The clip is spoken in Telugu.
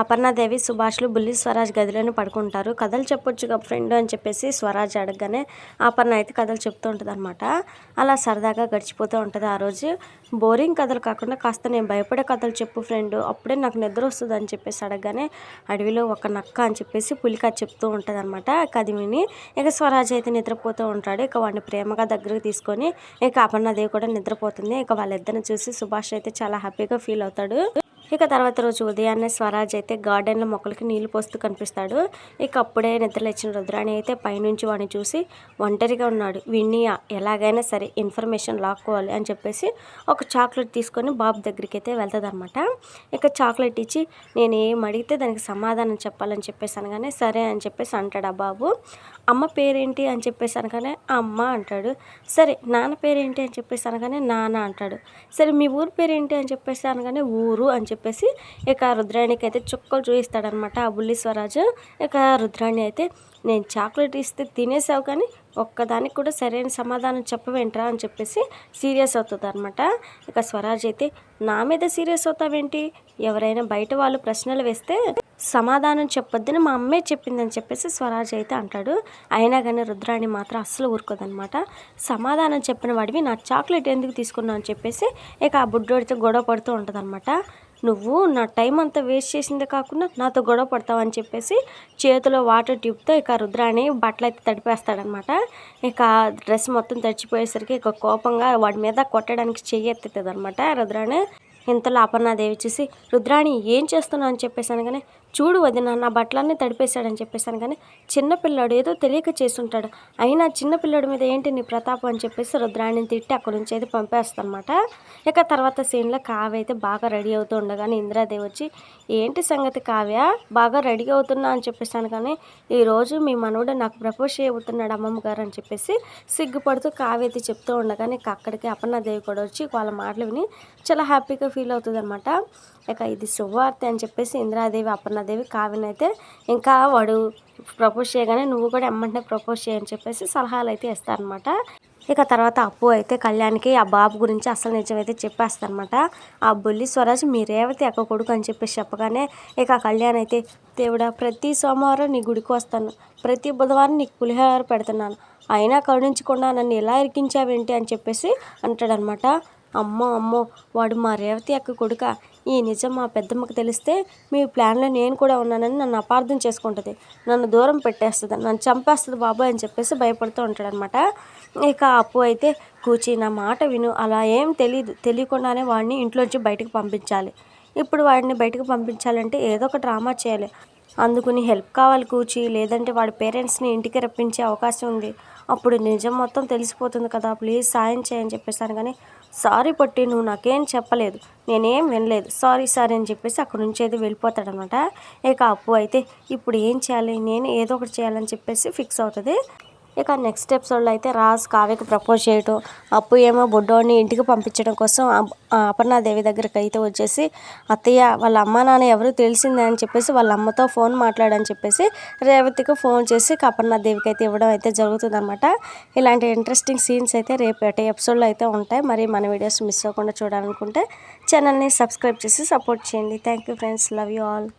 అపర్ణాదేవి, సుభాష్లు బుల్లి స్వరాజ్ గదిలోనే పడుకుంటారు. కథలు చెప్పొచ్చుగా ఫ్రెండ్ అని చెప్పేసి స్వరాజ్ అడగగానే అపర్ణ అయితే కథలు చెప్తూ ఉంటుంది అనమాట. అలా సరదాగా గడిచిపోతూ ఉంటుంది. ఆ రోజు బోరింగ్ కథలు కాకుండా కాస్త నేను భయపడే కథలు చెప్పు ఫ్రెండ్, అప్పుడే నాకు నిద్ర వస్తుంది అని చెప్పేసి అడగగానే అడవిలో ఒక నక్క అని చెప్పేసి పులిక చెప్తూ ఉంటుంది అనమాట. అది విని ఇక స్వరాజ్ అయితే నిద్రపోతూ ఉంటాడు. ఇక వాడిని ప్రేమగా దగ్గరకు తీసుకొని ఇక అపర్ణాదేవి కూడా నిద్రపోతుంది. ఇక వాళ్ళిద్దరిని చూసి సుభాష్ అయితే చాలా హ్యాపీగా ఫీల్ అవుతాడు. ఇక తర్వాత రోజు ఉదయాన్నే స్వరాజ్ అయితే గార్డెన్లో మొక్కలకి నీళ్లు పోస్తూ కనిపిస్తాడు. ఇక అప్పుడే నిద్రలేచిన రుద్రాణి అయితే పైనుంచి వాడిని చూసి ఒంటరిగా ఉన్నాడు, వీడిని ఎలాగైనా సరే ఇన్ఫర్మేషన్ లాక్కోవాలి అని చెప్పేసి ఒక చాక్లెట్ తీసుకొని బాబు దగ్గరికి అయితే వెళ్తుంది అనమాట. ఇక చాక్లెట్ ఇచ్చి నేను ఏం అడిగితే దానికి సమాధానం చెప్పాలని చెప్పేసి అనగానే సరే అని చెప్పేసి అంటాడు ఆ బాబు. అమ్మ పేరేంటి అని చెప్పేసి అనగానే అమ్మ అంటాడు. సరే నాన్న పేరేంటి అని చెప్పేసి అనగానే నాన్న అంటాడు. సరే మీ ఊరు పేరేంటి అని చెప్పేసి అనగానే ఊరు అని చెప్పేసి ఇక రుద్రాణికి అయితే చుక్కలు చూపిస్తాడనమాట ఆ బుల్లి స్వరాజు. ఇక రుద్రాణి అయితే నేను చాక్లెట్ ఇస్తే తినేసావు కానీ ఒక్కదానికి కూడా సరైన సమాధానం చెప్పవేంట్రా అని చెప్పేసి సీరియస్ అవుతుంది అనమాట. ఇక స్వరాజ్ అయితే నా మీద సీరియస్ అవుతావేంటి, ఎవరైనా బయట వాళ్ళు ప్రశ్నలు వేస్తే సమాధానం చెప్పొద్దని మా అమ్మే చెప్పిందని చెప్పేసి స్వరాజ్ అయితే అంటాడు. అయినా కానీ రుద్రాణి మాత్రం అస్సలు ఊరుకోదనమాట. సమాధానం చెప్పిన వాడివి నా చాక్లెట్ ఎందుకు తీసుకున్నావు అని చెప్పేసి ఇక ఆ బుడ్డోడితో గొడవ పడుతూ ఉంటుంది అనమాట. నువ్వు నా టైం అంతా వేస్ట్ చేసిందే కాకుండా నాతో గొడవ పడతావు అని చెప్పేసి చేతిలో వాటర్ ట్యూబ్తో ఇక రుద్రాణి బట్టలు అయితే తడిపేస్తాడనమాట. ఇక డ్రెస్ మొత్తం తడిచిపోయేసరికి ఇక కోపంగా వాడి మీద కొట్టడానికి చెయ్యి ఎత్తుతుంది అనమాట రుద్రాణి. ఇంతలో అపర్ణాదేవి చూసి రుద్రాణి ఏం చేస్తున్నావు అని చెప్పేసాను కానీ చూడు వదిన నా బట్టలన్నీ తడిపేశాడని చెప్పేసాను కానీ చిన్నపిల్లాడు ఏదో తెలియక చేసుంటాడు, అయినా చిన్నపిల్లాడి మీద ఏంటి నీ ప్రతాపం అని చెప్పేసి రుద్రాణిని తిట్టి అక్కడి నుంచి అయితే పంపేస్తానమాట. ఇక తర్వాత సీన్లో కావ్య అయితే బాగా రెడీ అవుతూ ఉండగానే ఇందిరాదేవి వచ్చి ఏంటి సంగతి కావ్య బాగా రెడీ అవుతున్నా అని చెప్పేసాను కానీ ఈరోజు మీ మనవడు నాకు ప్రపోజ్ చేయబోతున్నాడు అమ్మమ్మ గారు అని చెప్పేసి సిగ్గుపడుతూ కావ్య అయితే చెప్తూ ఉండగానే అక్కడికి అపర్ణాదేవి కూడా వచ్చి వాళ్ళ మాటలు విని చాలా హ్యాపీగా ఫీల్ అవుతుంది అనమాట. ఇక ఇది శుభవార్త అని చెప్పేసి ఇందిరాదేవి అపర్ణాదేవి కావ్యనైతే ఇంకా వాడు ప్రపోజ్ చేయగానే నువ్వు కూడా ఎమ్మంటే ప్రపోజ్ చేయని చెప్పేసి సలహాలు అయితే ఇస్తారనమాట. ఇక తర్వాత అప్పు అయితే కళ్యాణ్కి ఆ బాబు గురించి అసలు నిజమైతే చెప్పేస్తారనమాట. ఆ బుల్లి స్వరాజ్ మీ రేవతి అక్క కొడుకు అని చెప్పేసి చెప్పగానే ఇక కళ్యాణ్ అయితే దేవుడా ప్రతి సోమవారం నీ గుడికి వస్తాను, ప్రతి బుధవారం నీకు పులిహోర పెడుతున్నాను, అయినా కరుణించకుండా నన్ను ఎలా ఇరికించావేంటి అని చెప్పేసి అంటాడనమాట. అమ్మో అమ్మో వాడు మా రేవతి అక్క కొడుక, ఈ నిజం మా పెద్దమ్మకి తెలిస్తే మీ ప్లాన్లో నేను కూడా ఉన్నానని నన్ను అపార్థం చేసుకుంటుంది, నన్ను దూరం పెట్టేస్తుంది, నన్ను చంపేస్తుంది బాబాయ్ అని చెప్పేసి భయపడుతూ ఉంటాడనమాట. ఇక అప్పు అయితే కూర్చి నా మాట విను, అలా ఏం తెలియకుండానే వాడిని ఇంట్లోంచి బయటకు పంపించాలి. ఇప్పుడు వాడిని బయటకు పంపించాలంటే ఏదో ఒక డ్రామా చేయాలి, అందుకు నీ హెల్ప్ కావాలి కూర్చి, లేదంటే వాడి పేరెంట్స్ని ఇంటికి రప్పించే అవకాశం ఉంది, అప్పుడు నిజం మొత్తం తెలిసిపోతుంది కదా, ప్లీజ్ సాయం చేయని చెప్పేసాను కానీ సారీ పొట్టి నువ్వు నాకేం చెప్పలేదు, నేనేం వినలేదు, సారీ సారీ అని చెప్పేసి అక్కడ నుంచి అయితే వెళ్ళిపోతాడనమాట. ఇక అప్పు అయితే ఇప్పుడు ఏం చేయాలి, నేను ఏదో ఒకటి చేయాలని చెప్పేసి ఫిక్స్ అవుతుంది. ఇక నెక్స్ట్ ఎపిసోడ్లో అయితే రాజ్ కావ్యకి ప్రపోజ్ చేయడం, అప్పు ఏమో బుడ్డోడిని ఇంటికి పంపించడం కోసం అపర్ణాదేవి దగ్గరికి అయితే వచ్చేసి అత్తయ్య వాళ్ళ అమ్మ నాన్న ఎవరు తెలిసిందే అని చెప్పేసి వాళ్ళ అమ్మతో ఫోన్ మాట్లాడని చెప్పేసి రేవతికి ఫోన్ చేసి అపర్ణాదేవికి అయితే ఇవ్వడం అయితే జరుగుతుందన్నమాట. ఇలాంటి ఇంట్రెస్టింగ్ సీన్స్ అయితే రేపటి ఎపిసోడ్లో అయితే ఉంటాయి. మరి మన వీడియోస్ మిస్ అవ్వకుండా చూడాలనుకుంటే ఛానల్ని సబ్స్క్రైబ్ చేసి సపోర్ట్ చేయండి. Thank you friends, love you all.